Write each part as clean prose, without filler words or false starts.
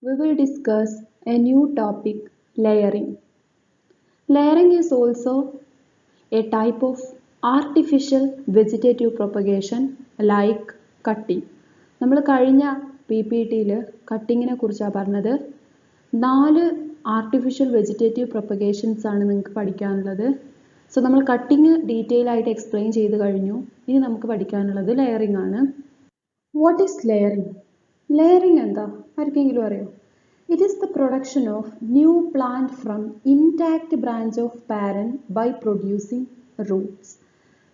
we will discuss a new topic, layering. Layering is also a type of artificial vegetative propagation like cutting. നമ്മൾ കഴിഞ്ഞ PPT-യിൽ കട്ടിങ്ങിനെ കുറിച്ചാണ് പറഞ്ഞത്. 4 artificial vegetative പ്രൊപ്പഗേഷൻസ് ആണ് നിങ്ങൾക്ക് പഠിക്കാനുള്ളത്. സോ നമ്മൾ കട്ടിങ് ഡീറ്റെയിൽ ആയിട്ട് എക്സ്പ്ലെയിൻ ചെയ്ത് കഴിഞ്ഞു. ഇനി നമുക്ക് പഠിക്കാനുള്ളത് ലെയറിംഗ് ആണ്. What is layering? ലെയറിംഗ് എന്താ? ആർക്കെങ്കിലും അറിയോ? It is the production of new plant from intact branch of parent by producing roots.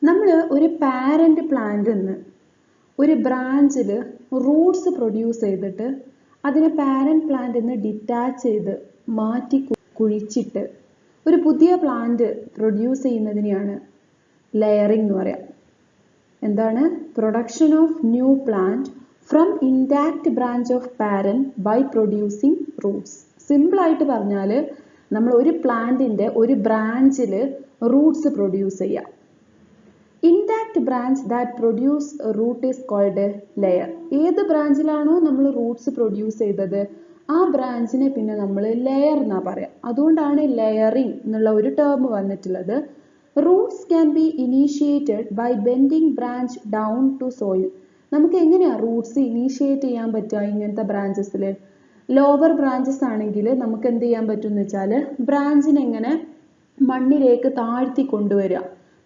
നമ്മൾ ഒരു പാരന്റ് പ്ലാന്റിൽ നിന്ന് ഒരു ബ്രാഞ്ചിൽ റൂട്ട്സ് പ്രൊഡ്യൂസ് ചെയ്തിട്ട് അതിനെ പാരന്റ് പ്ലാന്റിൽ നിന്ന് ഡിറ്റാച്ച് ചെയ്ത് മാറ്റി കുഴിച്ചിട്ട് ഒരു പുതിയ പ്ലാന്റ് പ്രൊഡ്യൂസ് ചെയ്യുന്നതിനെയാണ് ലെയറിംഗ് എന്ന് പറയാം. എന്താണ്? Production of new plant from intact branch of parent by producing roots. Simple ആയിട്ട് പറഞ്ഞാൽ നമ്മൾ ഒരു പ്ലാന്റിന്റെ ഒരു ബ്രാഞ്ചിൽ റൂട്ട്സ് പ്രൊഡ്യൂസ് ചെയ്യാം. Intact branch that produce root is called a layer. ഏത് ബ്രാഞ്ചിലാണോ നമ്മൾ റൂട്ട്സ് പ്രൊഡ്യൂസ് ചെയ്തത് ആ ബ്രാഞ്ചിനെ പിന്നെ നമ്മൾ ലെയർ എന്നാ പറയാം. അതുകൊണ്ടാണ് ലെയറിംഗ് എന്നുള്ള ഒരു ടേം വന്നിട്ടുള്ളത്. Roots can be initiated by bending branch down to soil. നമുക്ക് എങ്ങനെയാണ് റൂട്ട്സ് ഇനീഷ്യേറ്റ് ചെയ്യാൻ പറ്റുക? ഇങ്ങനത്തെ ബ്രാഞ്ചസിൽ ലോവർ ബ്രാഞ്ചസ് ആണെങ്കിൽ നമുക്ക് എന്ത് ചെയ്യാൻ പറ്റും എന്ന് വെച്ചാൽ ബ്രാഞ്ചിനെ എങ്ങനെ മണ്ണിലേക്ക് താഴ്ത്തി കൊണ്ടുവരിക.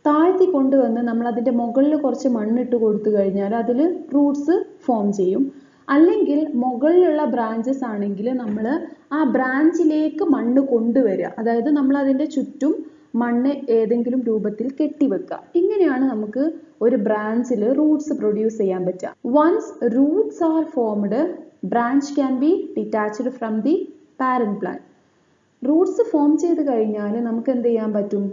താഴ്ത്തി കൊണ്ടുവന്ന് നമ്മൾ അതിൻ്റെ മുകളിൽ കുറച്ച് മണ്ണിട്ട് കൊടുത്തു കഴിഞ്ഞാൽ അതിൽ റൂട്ട്സ് ഫോം ചെയ്യും. അല്ലെങ്കിൽ മുകളിലുള്ള ബ്രാഞ്ചസ് ആണെങ്കിൽ നമ്മൾ ആ ബ്രാഞ്ചിലേക്ക് മണ്ണ് കൊണ്ടുവരിക. അതായത് നമ്മൾ അതിൻ്റെ ചുറ്റും മണ്ണ് ഏതെങ്കിലും രൂപത്തിൽ കെട്ടിവെക്കുക. ഇങ്ങനെയാണ് നമുക്ക് ഒരു ബ്രാഞ്ചിൽ റൂട്ട്സ് പ്രൊഡ്യൂസ് ചെയ്യാൻ പറ്റുക. Once roots are formed branch can be detached from the parent plant. Roots form ചെയ്ത് കഴിഞ്ഞാൽ നമുക്ക് എന്ത് ചെയ്യാൻ പറ്റും?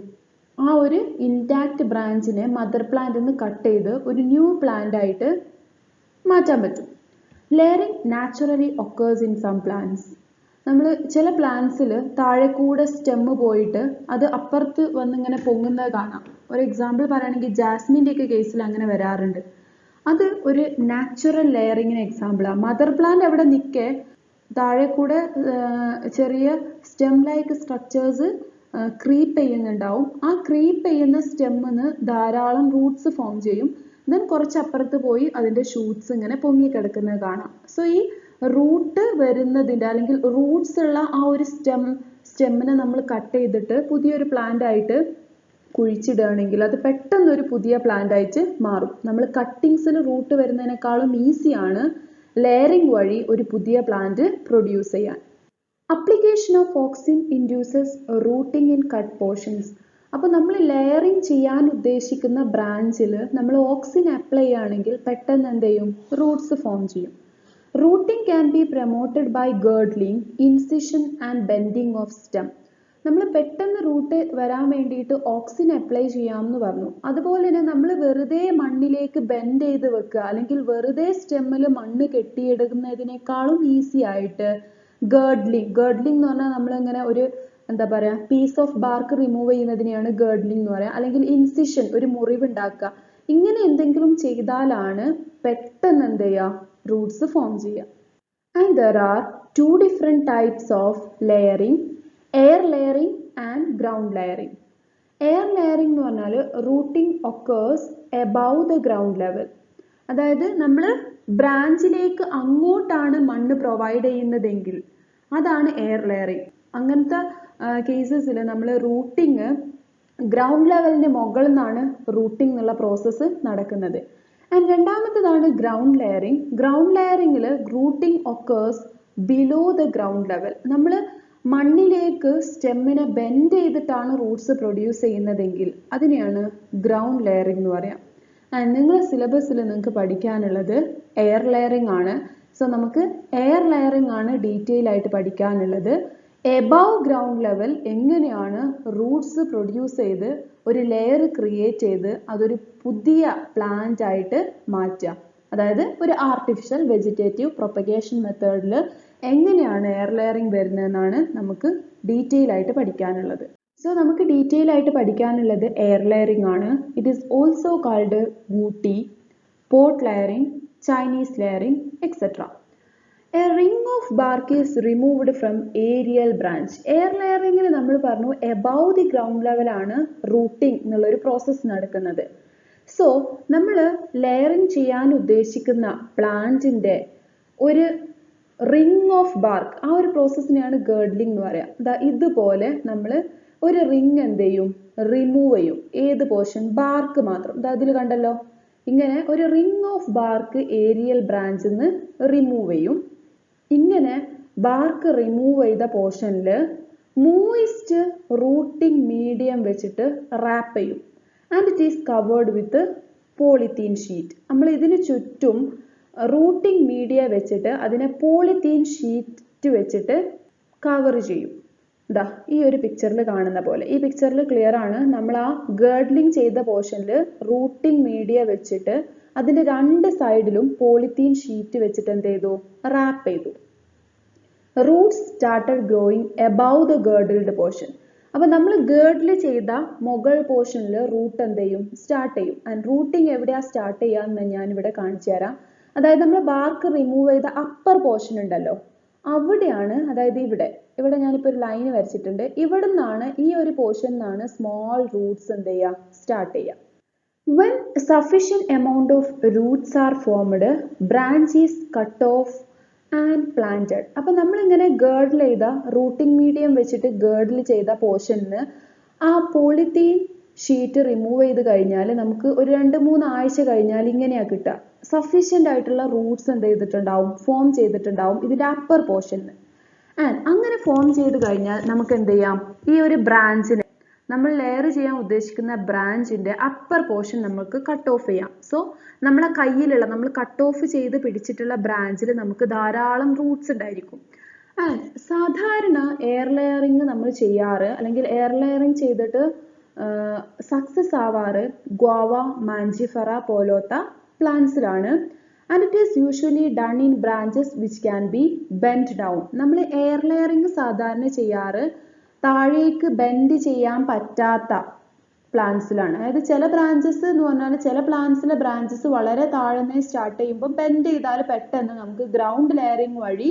ആ ഒരു ഇൻടാക്ട് ബ്രാഞ്ചിനെ മദർ പ്ലാന്റിൽ നിന്ന് കട്ട് ചെയ്ത് ഒരു ന്യൂ പ്ലാന്റ് ആയിട്ട് മാറ്റാൻ പറ്റും. Layering naturally occurs in some plants. നമ്മൾ ചില പ്ലാന്റ്സിൽ താഴെ കൂടെ സ്റ്റെമ്മ് പോയിട്ട് അത് അപ്പുറത്ത് വന്നിങ്ങനെ പൊങ്ങുന്നത് കാണാം. ഒരു എക്സാമ്പിൾ പറയുകയാണെങ്കിൽ ജാസ്മിൻ്റെ ഒക്കെ കേസിൽ അങ്ങനെ വരാറുണ്ട്. അത് ഒരു നാച്ചുറൽ ലെയറിങ്ങിന് എക്സാമ്പിളാണ്. മദർ പ്ലാന്റ് അവിടെ നിൽക്കെ താഴെ കൂടെ ചെറിയ സ്റ്റെം ലൈക്ക് സ്ട്രക്ചേഴ്സ് ക്രീപ്പ് ചെയ്യുന്നുണ്ടാവും. ആ ക്രീപ്പ് ചെയ്യുന്ന സ്റ്റെമ്മിന് ധാരാളം റൂട്ട്സ് ഫോം ചെയ്യും. ദെൻ കുറച്ച് അപ്പുറത്ത് പോയി അതിൻ്റെ ഷൂട്ട്സ് ഇങ്ങനെ പൊങ്ങിക്കിടക്കുന്നത് കാണാം. സോ ഈ റൂട്ട് വരുന്നതിൻ്റെ അല്ലെങ്കിൽ റൂട്ട്സ് ഉള്ള ആ ഒരു സ്റ്റെമ്മിനെ നമ്മൾ കട്ട് ചെയ്തിട്ട് പുതിയൊരു പ്ലാന്റ് ആയിട്ട് കുഴിച്ചിടുകയാണെങ്കിൽ അത് പെട്ടെന്ന് ഒരു പുതിയ പ്ലാന്റ് ആയിട്ട് മാറും. നമ്മൾ കട്ടിങ്സിൽ റൂട്ട് വരുന്നതിനേക്കാളും ഈസിയാണ് ലെയറിംഗ് വഴി ഒരു പുതിയ പ്ലാന്റ് പ്രൊഡ്യൂസ് ചെയ്യാൻ. Application of auxin induces routing in cut portions. അപ്പോൾ നമ്മൾ ലെയറിംഗ് ചെയ്യാൻ ഉദ്ദേശിക്കുന്ന ബ്രാഞ്ചിൽ നമ്മൾ ഓക്സിൻ അപ്ലൈ ചെയ്യുകയാണെങ്കിൽ പെട്ടെന്ന് എന്ത് ചെയ്യും? റൂട്ട്സ് ഫോം ചെയ്യും. Rooting can be promoted by girdling, incision and bending of stem. നമ്മൾ പെട്ടെന്ന് റൂട്ട് വരാൻ വേണ്ടിയിട്ട് ഓക്സിൻ അപ്ലൈ ചെയ്യാമെന്ന് പറഞ്ഞു. അതുപോലെ തന്നെ നമ്മൾ വെറുതെ മണ്ണിലേക്ക് ബെൻഡ് ചെയ്ത് വെക്കുക അല്ലെങ്കിൽ വെറുതെ സ്റ്റെമ്മിൽ മണ്ണ് കെട്ടിയെടുക്കുന്നതിനേക്കാളും ഈസി ആയിട്ട് ഗേർഡ്ലിംഗ് എന്ന് പറഞ്ഞാൽ നമ്മളിങ്ങനെ ഒരു എന്താ പറയുക പീസ് ഓഫ് ബാർക്ക് റിമൂവ് ചെയ്യുന്നതിനെയാണ് ഗേർഡ്ലിംഗ് എന്ന് പറയുക. അല്ലെങ്കിൽ ഇൻസിഷൻ, ഒരു മുറിവ് ഉണ്ടാക്കുക. ഇങ്ങനെ എന്തെങ്കിലും ചെയ്താലാണ് പെട്ടെന്ന് എന്ത് ചെയ്യുക? റൂട്ട്സ് ഫോം ചെയ്യുക. And there are 2 different types of layering, air layering and ground layering. Air layering എന്ന് പറഞ്ഞാൽ routing occurs above the ground level. അതായത് നമ്മൾ ബ്രാഞ്ചിലേക്ക് അങ്ങോട്ടാണ് മണ്ണ് പ്രൊവൈഡ് ചെയ്യുന്നതെങ്കിൽ അതാണ് എയർ ലെയറിംഗ്. അങ്ങനത്തെ കേസസിൽ നമ്മൾ റൂട്ടിങ് ഗ്രൗണ്ട് ലെവലിൻ്റെ മുകളിൽ നിന്നാണ് റൂട്ടിംഗ് എന്നുള്ള പ്രോസസ്സ് നടക്കുന്നത്. ആൻഡ് രണ്ടാമത്തേതാണ് ഗ്രൗണ്ട് ലെയറിംഗ്. ഗ്രൗണ്ട് ലെയറിംഗിൽ rooting occurs below the ground level. നമ്മൾ മണ്ണിലേക്ക് സ്റ്റെമ്മിനെ ബെൻഡ് ചെയ്തിട്ടാണ് റൂട്ട്സ് പ്രൊഡ്യൂസ് ചെയ്യുന്നതെങ്കിൽ അതിനെയാണ് ഗ്രൗണ്ട് ലെയറിംഗ് എന്ന് പറയാം. ആൻഡ് നിങ്ങളുടെ സിലബസിൽ നിങ്ങൾക്ക് പഠിക്കാനുള്ളത് എയർ ലെയറിംഗ് ആണ്. സോ നമുക്ക് എയർ ലെയറിംഗ് ആണ് ഡീറ്റെയിൽ ആയിട്ട് പഠിക്കാനുള്ളത്. എബവ് ഗ്രൗണ്ട് ലെവൽ എങ്ങനെയാണ് റൂട്ട്സ് പ്രൊഡ്യൂസ് ചെയ്ത് ഒരു ലെയർ ക്രിയേറ്റ് ചെയ്ത് അതൊരു പുതിയ പ്ലാന്റ് ആയിട്ട് മാറ്റുക. അതായത് ഒരു ആർട്ടിഫിഷ്യൽ വെജിറ്റേറ്റീവ് പ്രൊപ്പഗേഷൻ മെത്തേഡിൽ എങ്ങനെയാണ് എയർ ലെയറിംഗ് വരുന്നതെന്നാണ് നമുക്ക് ഡീറ്റെയിൽ ആയിട്ട് പഠിക്കാനുള്ളത്. സോ നമുക്ക് ഡീറ്റെയിൽ ആയിട്ട് പഠിക്കാനുള്ളത് എയർ ലെയറിംഗ് ആണ്. It is also called gootee, pot layering, Chinese layering, etcetera. A ring of bark is removed from aerial branch. Air ലെയറിംഗിൽ നമ്മൾ പറഞ്ഞു എബവ് ദി ഗ്രൗണ്ട് ലെവലാണ് റൂട്ടിംഗ് എന്നുള്ളൊരു പ്രോസസ്സ് നടക്കുന്നത്. സോ നമ്മൾ ലെയറിംഗ് ചെയ്യാൻ ഉദ്ദേശിക്കുന്ന പ്ലാന്റിന്റെ ഒരു റിംഗ് ഓഫ് ബാർക്ക്, ആ ഒരു പ്രോസസ്സിനെയാണ് ഗേർഡ്ലിംഗ് എന്ന് പറയാം. ഇതുപോലെ നമ്മൾ ഒരു റിംഗ് എന്ത് ചെയ്യും, റിമൂവ് ചെയ്യും. ഏത് പോർഷൻ? ബാർക്ക് മാത്രം. അതിൽ കണ്ടല്ലോ, ഇങ്ങനെ ഒരു റിംഗ് ഓഫ് ബാർക്ക് ഏരിയൽ ബ്രാഞ്ചിൽ നിന്ന് റിമൂവ് ചെയ്യും. ഇങ്ങനെ ബാർക്ക് റിമൂവ് ചെയ്ത പോർഷനിൽ മോയിസ്റ്റ് റൂട്ടിംഗ് മീഡിയം വെച്ചിട്ട് റാപ്പ് ചെയ്യും. And it is covered with polythene sheet. നമ്മൾ ഇതിന് ചുറ്റും റൂട്ടിംഗ് മീഡിയ വെച്ചിട്ട് അതിനെ പോളിത്തീൻ ഷീറ്റ് വെച്ചിട്ട് കവർ ചെയ്യും. ഈ ഒരു പിക്ചറിൽ കാണുന്ന പോലെ. ഈ പിക്ചറിൽ ക്ലിയർ ആണ്. നമ്മൾ ആ ഗേർഡ്ലിംഗ് ചെയ്ത പോർഷനിൽ റൂട്ടിംഗ് മീഡിയ വെച്ചിട്ട് അതിന്റെ രണ്ട് സൈഡിലും പോളിത്തീൻ ഷീറ്റ് വെച്ചിട്ട് എന്ത് ചെയ്തു, റാപ്പ് ചെയ്തു. Roots started growing above the girdled portion. അപ്പൊ നമ്മൾ ഗേർഡിൽ ചെയ്ത മുകൾ പോർഷനിൽ റൂട്ട് എന്ത് ചെയ്യും, സ്റ്റാർട്ട് ചെയ്യും. ആൻഡ് റൂട്ടിംഗ് എവിടെയാ സ്റ്റാർട്ട് ചെയ്യാന്ന് ഞാൻ ഇവിടെ കാണിച്ചു തരാം. അതായത് നമ്മൾ ബാർക്ക് റിമൂവ് ചെയ്ത അപ്പർ പോർഷൻ ഉണ്ടല്ലോ, അവിടെയാണ്, അതായത് ഇവിടെ ഞാനിപ്പോൾ ഒരു ലൈൻ വരച്ചിട്ടുണ്ട്. ഇവിടെ നിന്നാണ്, ഈ ഒരു പോർഷൻ നിന്നാണ് സ്മോൾ റൂട്ട്സ് എന്ത് ചെയ്യുക, സ്റ്റാർട്ട് ചെയ്യുക. When sufficient amount of roots are formed, branch is cut off and planted. അപ്പൊ നമ്മളിങ്ങനെ ഗേർഡിൽ ചെയ്ത റൂട്ടിംഗ് മീഡിയം വെച്ചിട്ട് ഗേർഡിൽ ചെയ്ത പോർഷനിൽ ആ പോളിത്തീൻ ഷീറ്റ് റിമൂവ് ചെയ്ത് കഴിഞ്ഞാൽ നമുക്ക് ഒരു 2-3 ആഴ്ച കഴിഞ്ഞാൽ ഇങ്ങനെയാണ് കിട്ടുക. സഫീഷ്യൻ്റ് ആയിട്ടുള്ള റൂട്ട്സ് എന്ത് ചെയ്തിട്ടുണ്ടാവും, ഫോം ചെയ്തിട്ടുണ്ടാവും ഇതിന്റെ അപ്പർ പോർഷനിൽ. ആൻഡ് അങ്ങനെ ഫോം ചെയ്ത് കഴിഞ്ഞാൽ നമുക്ക് എന്ത് ചെയ്യാം, ഈ ഒരു ബ്രാഞ്ചിന്, നമ്മൾ ലെയർ ചെയ്യാൻ ഉദ്ദേശിക്കുന്ന ബ്രാഞ്ചിന്റെ അപ്പർ പോർഷൻ നമുക്ക് കട്ട് ഓഫ് ചെയ്യാം. സോ നമ്മളെ കയ്യിലുള്ള, നമ്മൾ കട്ട് ഓഫ് ചെയ്ത് പിടിച്ചിട്ടുള്ള ബ്രാഞ്ചിൽ നമുക്ക് ധാരാളം റൂട്ട്സ് ഉണ്ടായിരിക്കും. ആൻഡ് സാധാരണ എയർ ലെയറിങ് നമ്മൾ ചെയ്യാറ്, അല്ലെങ്കിൽ എയർ ലെയറിങ് ചെയ്തിട്ട് സക്സസ് ആവാറ് ഗോവ, മാഞ്ചിഫറ പോലത്തെ പ്ലാന്റ്സിലാണ്. And it is usually done in branches which can be bend down. നമ്മൾ എയർ ലെയറിങ് സാധാരണ ചെയ്യാറ് താഴേക്ക് ബെൻഡ് ചെയ്യാൻ പറ്റാത്ത പ്ലാന്റ്സിലാണ്. അതായത് ചില ബ്രാഞ്ചസ് എന്ന് പറഞ്ഞാൽ, ചില പ്ലാന്റ്സിലെ ബ്രാഞ്ചസ് വളരെ താഴ്ന്നേ സ്റ്റാർട്ട് ചെയ്യുമ്പോൾ ബെൻഡ് ചെയ്താൽ പെട്ടെന്ന് നമുക്ക് ഗ്രൗണ്ട് ലെയറിങ് വഴി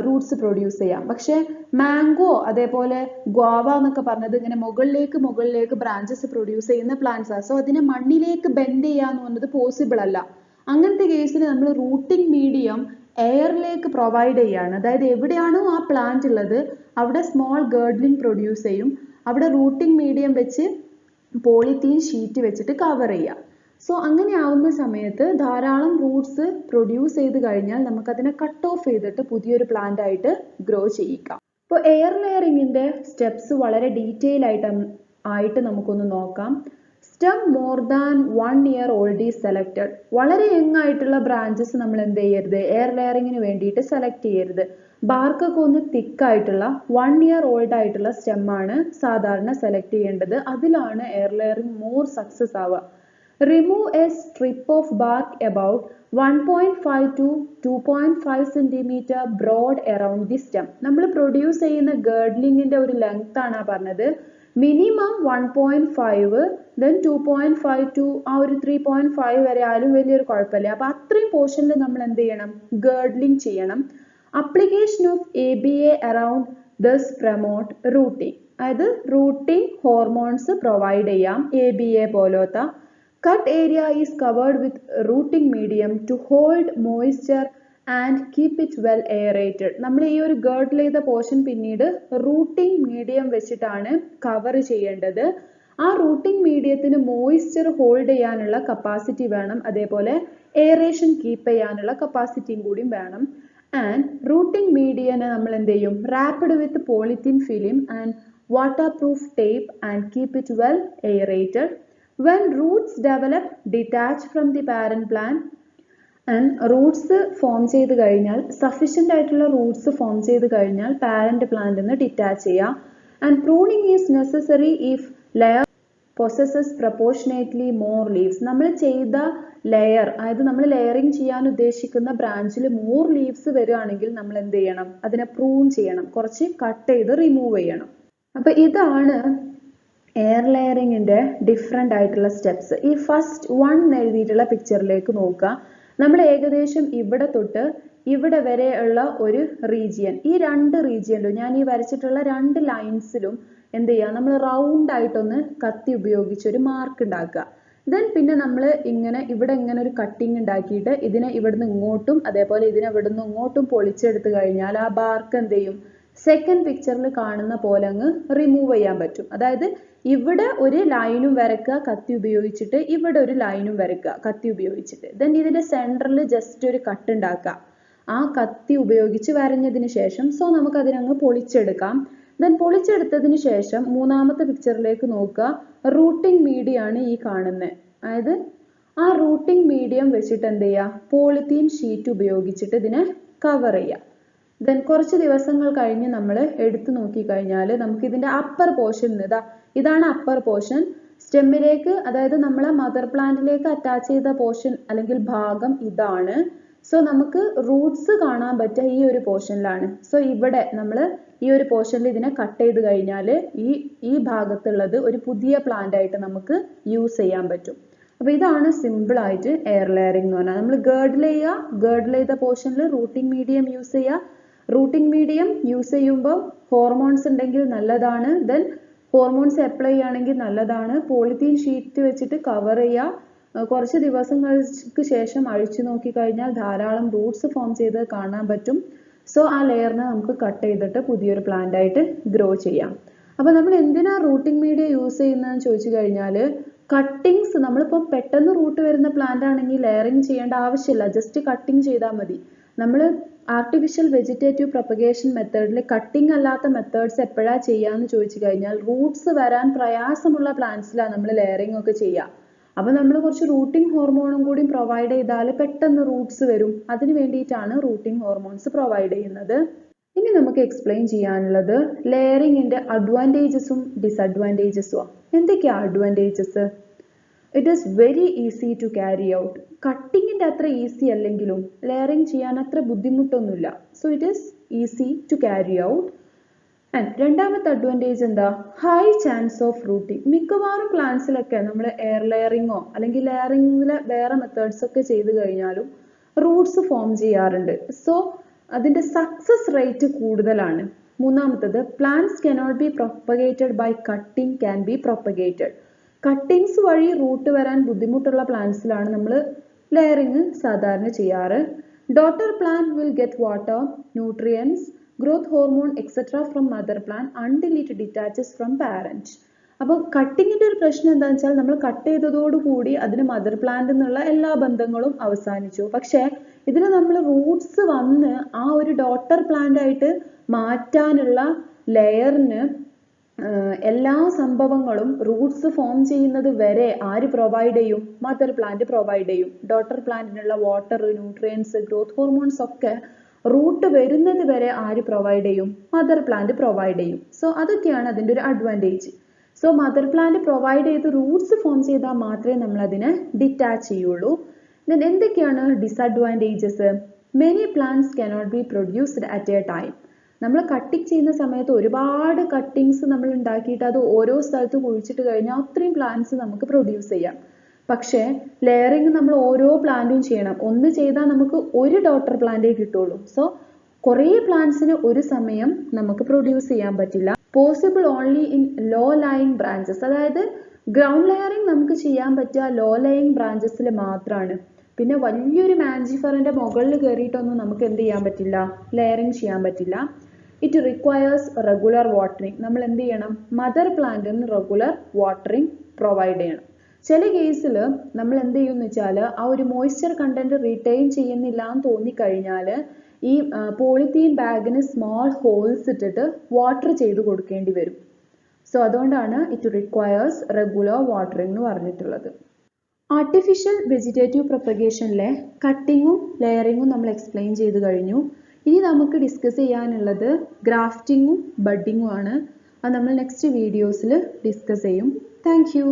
റൂട്ട്സ് പ്രൊഡ്യൂസ് ചെയ്യാം. പക്ഷെ മാംഗോ, അതേപോലെ ഗോവ എന്നൊക്കെ പറഞ്ഞത് ഇങ്ങനെ മുകളിലേക്ക് ബ്രാഞ്ചസ് പ്രൊഡ്യൂസ് ചെയ്യുന്ന പ്ലാന്റ്സ് ആണ്. സോ അതിനെ മണ്ണിലേക്ക് ബെൻഡ് ചെയ്യാന്ന് പറഞ്ഞത് പോസിബിൾ അല്ല. അങ്ങനത്തെ കേസിൽ നമ്മൾ റൂട്ടിംഗ് മീഡിയം എയറിലേക്ക് പ്രൊവൈഡ് ചെയ്യാണ്. അതായത് എവിടെയാണോ ആ പ്ലാന്റ് ഉള്ളത് അവിടെ സ്മോൾ ഗേർഡ്ലിംഗ് പ്രൊഡ്യൂസ് ചെയ്യും. അവിടെ റൂട്ടിംഗ് മീഡിയം വെച്ച് പോളിത്തീൻ ഷീറ്റ് വെച്ചിട്ട് കവർ ചെയ്യുക. സോ അങ്ങനെ ആവുന്ന സമയത്ത് ധാരാളം റൂട്ട്സ് പ്രൊഡ്യൂസ് ചെയ്ത് കഴിഞ്ഞാൽ നമുക്കതിനെ കട്ട് ഓഫ് ചെയ്തിട്ട് പുതിയൊരു പ്ലാന്റ് ആയിട്ട് ഗ്രോ ചെയ്യിക്കാം. ഇപ്പോൾ എയർ ലെയറിങ്ങിന്റെ സ്റ്റെപ്സ് വളരെ ഡീറ്റെയിൽ ആയിട്ട് നമുക്കൊന്ന് നോക്കാം. Stem more than 1 year old is selected. വളരെ യങ് ആയിട്ടുള്ള ബ്രാഞ്ചസ് നമ്മൾ എന്ത് ചെയ്യരുത്, എയർ ലെയറിങ്ങിന് വേണ്ടിയിട്ട് സെലക്ട് ചെയ്യരുത്. ബാർക്കൊക്കെ ഒന്ന് തിക്കായിട്ടുള്ള 1 year ഓൾഡ് ആയിട്ടുള്ള സ്റ്റെമ്മാണ് സാധാരണ സെലക്ട് ചെയ്യേണ്ടത്. അതിലാണ് എയർ ലെയറിങ് മോർ സക്സസ് ആവുക. Remove a strip of bark about 1.5 to 2.5 centimeter broad around the stem. നമ്മൾ പ്രൊഡ്യൂസ് ചെയ്യുന്ന ഗേർഡ്ലിങ്ങിന്റെ ഒരു ലെങ്ത് ആണ് പറഞ്ഞത്. മിനിമം 1.5, then 2.5 to ആ ഒരു 3.5 വരെ ആയാലും വലിയൊരു കുഴപ്പമില്ല. അപ്പൊ അത്രയും പോർഷനിൽ നമ്മൾ എന്ത് ചെയ്യണം, ഗേർഡ്ലിംഗ് ചെയ്യണം. Application of ABA around this promote rooting. അതായത് റൂട്ടിംഗ് ഹോർമോൺസ് പ്രൊവൈഡ് ചെയ്യാം, ABA പോലത്തെ. Cut area is covered with rooting medium to hold moisture and keep it well aerated. നമ്മൾ ഈ ഒരു ഗേർഡിൽ ചെയ്ത പോർഷൻ പിന്നീട് റൂട്ടിംഗ് മീഡിയം വെച്ചിട്ടാണ് കവർ ചെയ്യേണ്ടത്. ആ റൂട്ടിംഗ് മീഡിയത്തിന് മോയ്സ്ചർ ഹോൾഡ് ചെയ്യാനുള്ള കപ്പാസിറ്റി വേണം, അതേപോലെ എയറേഷൻ കീപ്പ് ചെയ്യാനുള്ള കപ്പാസിറ്റിയും കൂടി വേണം. ആൻഡ് റൂട്ടിംഗ് മീഡിയനെ നമ്മൾ എന്ത് ചെയ്യും, rapid with polythene film and water proof tape and keep it well aerated. When roots develop, detach from the parent plant. And Roots form ചെയ്ത് കഴിഞ്ഞാൽ, സഫീഷ്യൻ്റ് ആയിട്ടുള്ള റൂട്ട്സ് ഫോം ചെയ്ത് കഴിഞ്ഞാൽ പാരന്റ് പ്ലാന്റിൽ നിന്ന് ഡിറ്റാച്ച് ചെയ്യുക. And pruning is necessary if layer possesses proportionately more leaves. നമ്മൾ ചെയ്ത ലെയർ, അതായത് നമ്മൾ ലെയറിങ് ചെയ്യാൻ ഉദ്ദേശിക്കുന്ന ബ്രാഞ്ചിൽ മോർ ലീവ്സ് വരികയാണെങ്കിൽ നമ്മൾ എന്ത് ചെയ്യണം, അതിനെ പ്രൂൺ ചെയ്യണം, കുറച്ച് കട്ട് ചെയ്ത് റിമൂവ് ചെയ്യണം. അപ്പൊ ഇതാണ് എയർ ലെയറിങ്ങിന്റെ ഡിഫറെൻ്റ് ആയിട്ടുള്ള സ്റ്റെപ്സ്. ഈ ഫസ്റ്റ് 1 എഴുതിയിട്ടുള്ള പിക്ചറിലേക്ക് നോക്കുക. നമ്മൾ ഏകദേശം ഇവിടെ തൊട്ട് ഇവിടെ വരെയുള്ള ഒരു റീജിയൻ, ഈ രണ്ട് റീജിയനിലും ഞാൻ ഈ വരച്ചിട്ടുള്ള രണ്ട് ലൈൻസിലും എന്ത് ചെയ്യുക, നമ്മൾ റൗണ്ട് ആയിട്ടൊന്ന് കത്തി ഉപയോഗിച്ച് ഒരു മാർക്ക് ഉണ്ടാക്കുക. ദെൻ പിന്നെ നമ്മൾ ഇവിടെ ഇങ്ങനെ ഒരു കട്ടിങ് ഉണ്ടാക്കിയിട്ട് ഇതിനെ ഇവിടുന്ന് ഇങ്ങോട്ടും അതേപോലെ ഇതിനെ ഇവിടുന്ന് ഇങ്ങോട്ടും പൊളിച്ചെടുത്ത് കഴിഞ്ഞാൽ ആ ബാർക്ക് എന്ത് ചെയ്യും, സെക്കൻഡ് പിക്ചറിൽ കാണുന്ന പോലെ അങ്ങ് റിമൂവ് ചെയ്യാൻ പറ്റും. അതായത് ഇവിടെ ഒരു ലൈനും വരക്കുക കത്തി ഉപയോഗിച്ചിട്ട്, ഇവിടെ ഒരു ലൈനും വരക്കുക കത്തി ഉപയോഗിച്ചിട്ട്. ദെൻ ഇതിന്റെ സെന്ററിൽ ജസ്റ്റ് ഒരു കട്ട് ഉണ്ടാക്കുക ആ കത്തി ഉപയോഗിച്ച് വരഞ്ഞതിന് ശേഷം. സോ നമുക്ക് അതിനങ്ങ് പൊളിച്ചെടുക്കാം. ദെൻ പൊളിച്ചെടുത്തതിന് ശേഷം മൂന്നാമത്തെ പിക്ചറിലേക്ക് നോക്കുക. റൂട്ടിംഗ് മീഡിയം ആണ് ഈ കാണുന്നത്. അതായത് ആ റൂട്ടിംഗ് മീഡിയം വെച്ചിട്ട് എന്ത് ചെയ്യുക, പോളിത്തീൻ ഷീറ്റ് ഉപയോഗിച്ചിട്ട് ഇതിനെ കവർ ചെയ്യുക. ദെൻ കുറച്ച് ദിവസങ്ങൾ കഴിഞ്ഞ് നമ്മൾ എടുത്തു നോക്കിക്കഴിഞ്ഞാൽ നമുക്ക് ഇതിന്റെ അപ്പർ പോർഷൻ ഇതാണ് അപ്പർ പോർഷൻ. സ്റ്റെമ്മിലേക്ക്, അതായത് നമ്മളെ മദർ പ്ലാന്റിലേക്ക് അറ്റാച്ച് ചെയ്ത പോർഷൻ അല്ലെങ്കിൽ ഭാഗം ഇതാണ്. സോ നമുക്ക് റൂട്ട്സ് കാണാൻ പറ്റുക ഈ ഒരു പോർഷനിലാണ്. സോ ഇവിടെ നമ്മൾ ഈ ഒരു പോർഷനിൽ ഇതിനെ കട്ട് ചെയ്ത് കഴിഞ്ഞാൽ ഈ ഭാഗത്തുള്ളത് ഒരു പുതിയ പ്ലാന്റ് ആയിട്ട് നമുക്ക് യൂസ് ചെയ്യാൻ പറ്റും. അപ്പോൾ ഇതാണ് സിമ്പിൾ ആയിട്ട് എയർ ലെയറിംഗ് എന്ന് പറഞ്ഞാൽ. നമ്മൾ ഗേർഡിൽ ചെയ്ത പോർഷനിൽ റൂട്ടിംഗ് മീഡിയം യൂസ് ചെയ്യുക. റൂട്ടിംഗ് മീഡിയം യൂസ് ചെയ്യുമ്പോൾ ഹോർമോൺസ് ഉണ്ടെങ്കിൽ നല്ലതാണ്. ദെൻ ഹോർമോൺസ് അപ്ലൈ ചെയ്യുകയാണെങ്കിൽ നല്ലതാണ്. പോളിത്തീൻ ഷീറ്റ് വെച്ചിട്ട് കവർ ചെയ്യുക. കുറച്ച് ദിവസങ്ങൾക്ക് ശേഷം അഴിച്ചു നോക്കിക്കഴിഞ്ഞാൽ ധാരാളം റൂട്ട്സ് ഫോം ചെയ്ത് കാണാൻ പറ്റും. സോ ആ ലെയറിനെ നമുക്ക് കട്ട് ചെയ്തിട്ട് പുതിയൊരു പ്ലാന്റ് ആയിട്ട് ഗ്രോ ചെയ്യാം. അപ്പോൾ നമ്മൾ എന്തിനാ റൂട്ടിംഗ് മീഡിയ യൂസ് ചെയ്യുന്നതെന്ന് ചോദിച്ചു കഴിഞ്ഞാൽ, കട്ടിങ്സ് നമ്മളിപ്പോൾ പെട്ടെന്ന് റൂട്ട് വരുന്ന പ്ലാന്റ് ആണെങ്കിൽ ലെയറിങ് ചെയ്യേണ്ട ആവശ്യമില്ല, ജസ്റ്റ് കട്ടിങ് ചെയ്താൽ മതി. നമ്മൾ ആർട്ടിഫിഷ്യൽ വെജിറ്റേറ്റീവ് പ്രൊപ്പഗേഷൻ മെത്തേഡിൽ കട്ടിങ് അല്ലാത്ത മെത്തേഡ്സ് എപ്പോഴാണ് ചെയ്യാന്ന് ചോദിച്ചു കഴിഞ്ഞാൽ, റൂട്ട്സ് വരാൻ പ്രയാസമുള്ള പ്ലാന്റ്സിലാണ് നമ്മൾ ലെയറിംഗ് ഒക്കെ ചെയ്യുക. അപ്പോൾ നമ്മൾ കുറച്ച് റൂട്ടിംഗ് ഹോർമോണും കൂടി പ്രൊവൈഡ് ചെയ്താൽ പെട്ടെന്ന് റൂട്ട്സ് വരും. അതിന് വേണ്ടിയിട്ടാണ് റൂട്ടിംഗ് ഹോർമോൺസ് പ്രൊവൈഡ് ചെയ്യുന്നത്. ഇനി നമുക്ക് എക്സ്പ്ലെയിൻ ചെയ്യാനുള്ളത് ലെയറിങ്ങിന്റെ അഡ്വാൻറ്റേജസും ഡിസഡ്വാൻറ്റേജസും. എന്തൊക്കെയാണ് advantages? It is very easy to carry out. കട്ടിങ്ങിന്റെ അത്ര ഈസി അല്ലെങ്കിലും ലെയറിങ് ചെയ്യാൻ അത്ര ബുദ്ധിമുട്ടൊന്നുമില്ല. So it is easy to carry out. And രണ്ടാമത്തെ അഡ്വാൻറ്റേജ് എന്താ? High chance of rooting. മിക്കവാറും പ്ലാന്റ്സിലൊക്കെ നമ്മൾ എയർ ലെയറിങ്ങോ അല്ലെങ്കിൽ ലെയറിങ്ങിലെ വേറെ മെത്തേഡ്സ് ഒക്കെ ചെയ്ത് കഴിഞ്ഞാലും റൂട്ട്സ് ഫോം ചെയ്യാറുണ്ട്. സോ അതിന്റെ സക്സസ് റേറ്റ് കൂടുതലാണ്. മൂന്നാമത്തത്, plants cannot be propagated by cutting can be propagated. Cuttings വഴി റൂട്ട് വരാൻ ബുദ്ധിമുട്ടുള്ള പ്ലാന്റ്സിലാണ് നമ്മൾ ലെയറിങ് സാധാരണ ചെയ്യാറ്. Daughter plant will get water, nutrients, growth hormone etcetera from mother plant until it detaches from parent. അപ്പോൾ കട്ടിങ്ങിന്റെ ഒരു പ്രശ്നം എന്താണെന്ന് വെച്ചാൽ, നമ്മൾ കട്ട് ചെയ്തതോടുകൂടി അതിന് മദർ പ്ലാന്റ് എന്നുള്ള എല്ലാ ബന്ധങ്ങളും അവസാനിച്ചു. പക്ഷേ ഇതിന് നമ്മൾ റൂട്ട്സ് വന്ന് ആ ഒരു ഡോട്ടർ പ്ലാന്റ് ആയിട്ട് മാറ്റാനുള്ള ലെയറിന് എല്ലാ സംഭവങ്ങളും റൂട്ട്സ് ഫോം ചെയ്യുന്നത് വരെ ആര് പ്രൊവൈഡ് ചെയ്യും? മദർ പ്ലാന്റ് പ്രൊവൈഡ് ചെയ്യും. ഡോട്ടർ പ്ലാന്റിനുള്ള വാട്ടർ, ന്യൂട്രിയൻസ്, ഗ്രോത്ത് ഹോർമോൺസ് ഒക്കെ റൂട്ട് വരുന്നത് വരെ ആര് പ്രൊവൈഡ് ചെയ്യും? മദർ പ്ലാന്റ് പ്രൊവൈഡ് ചെയ്യും. സോ അതൊക്കെയാണ് അതിൻ്റെ ഒരു advantage. So mother plant provide ചെയ്ത് റൂട്ട്സ് ഫോം ചെയ്താൽ മാത്രമേ നമ്മൾ അതിനെ ഡിറ്റാച്ച് ചെയ്യുള്ളൂ. ദെൻ എന്തൊക്കെയാണ് disadvantages? Many plants cannot be produced at a time. നമ്മൾ കട്ടിങ് ചെയ്യുന്ന സമയത്ത് ഒരുപാട് കട്ടിങ്സ് നമ്മൾ ഉണ്ടാക്കിയിട്ട് അത് ഓരോ സ്ഥലത്ത് കുഴിച്ചിട്ട് കഴിഞ്ഞാൽ അത്രയും പ്ലാന്റ്സ് നമുക്ക് പ്രൊഡ്യൂസ് ചെയ്യാം. പക്ഷേ ലെയറിങ് നമ്മൾ ഓരോ പ്ലാന്റും ചെയ്യണം. ഒന്ന് ചെയ്താൽ നമുക്ക് ഒരു ഡോട്ടർ പ്ലാന്റേ കിട്ടുള്ളൂ. സോ കുറേ പ്ലാന്റ്സിന് ഒരു സമയം നമുക്ക് പ്രൊഡ്യൂസ് ചെയ്യാൻ പറ്റില്ല. Possible only in law lying branches. അതായത് ഗ്രൗണ്ട് ലെയറിങ് നമുക്ക് ചെയ്യാൻ പറ്റുക ലോ ലൈങ് ബ്രാഞ്ചസിൽ മാത്രമാണ്. പിന്നെ വലിയൊരു മാഞ്ചിഫറിന്റെ മുകളിൽ കയറിയിട്ടൊന്നും നമുക്ക് എന്ത് ചെയ്യാൻ പറ്റില്ല? ലെയറിങ് ചെയ്യാൻ പറ്റില്ല. It requires regular watering. നമ്മൾ എന്ത് ചെയ്യണം? മദർ പ്ലാന്റിന് റെഗുലർ വാട്ടറിങ് പ്രൊവൈഡ് ചെയ്യണം. ചില കേസിൽ നമ്മൾ എന്ത് ചെയ്യുമെന്ന് വെച്ചാൽ, ആ ഒരു മോയ്സ്ചർ കണ്ടന്റ് റിറ്റെയിൻ ചെയ്യുന്നില്ല എന്ന് തോന്നിക്കഴിഞ്ഞാൽ ഈ പോളിത്തീൻ ബാഗിന് സ്മോൾ ഹോൾസ് ഇട്ടിട്ട് വാട്ടർ ചെയ്ത് കൊടുക്കേണ്ടി വരും. സോ അതുകൊണ്ടാണ് ഇറ്റ് റിക്വയേഴ്സ് റെഗുലർ വാട്ടറിങ് എന്ന് പറഞ്ഞിട്ടുള്ളത്. ആർട്ടിഫിഷ്യൽ വെജിറ്റേറ്റീവ് പ്രൊപ്പഗേഷനിലെ കട്ടിങ്ങും ലെയറിങ്ങും നമ്മൾ എക്സ്പ്ലെയിൻ ചെയ്ത് കഴിഞ്ഞു. ഇനി നമുക്ക് ഡിസ്കസ് ചെയ്യാനുള്ളത് ഗ്രാഫ്റ്റിങ്ങും ബഡ്ഡിങ്ങും ആണ്. അത് നമ്മൾ നെക്സ്റ്റ് വീഡിയോസിൽ ഡിസ്കസ് ചെയ്യും. Thank you.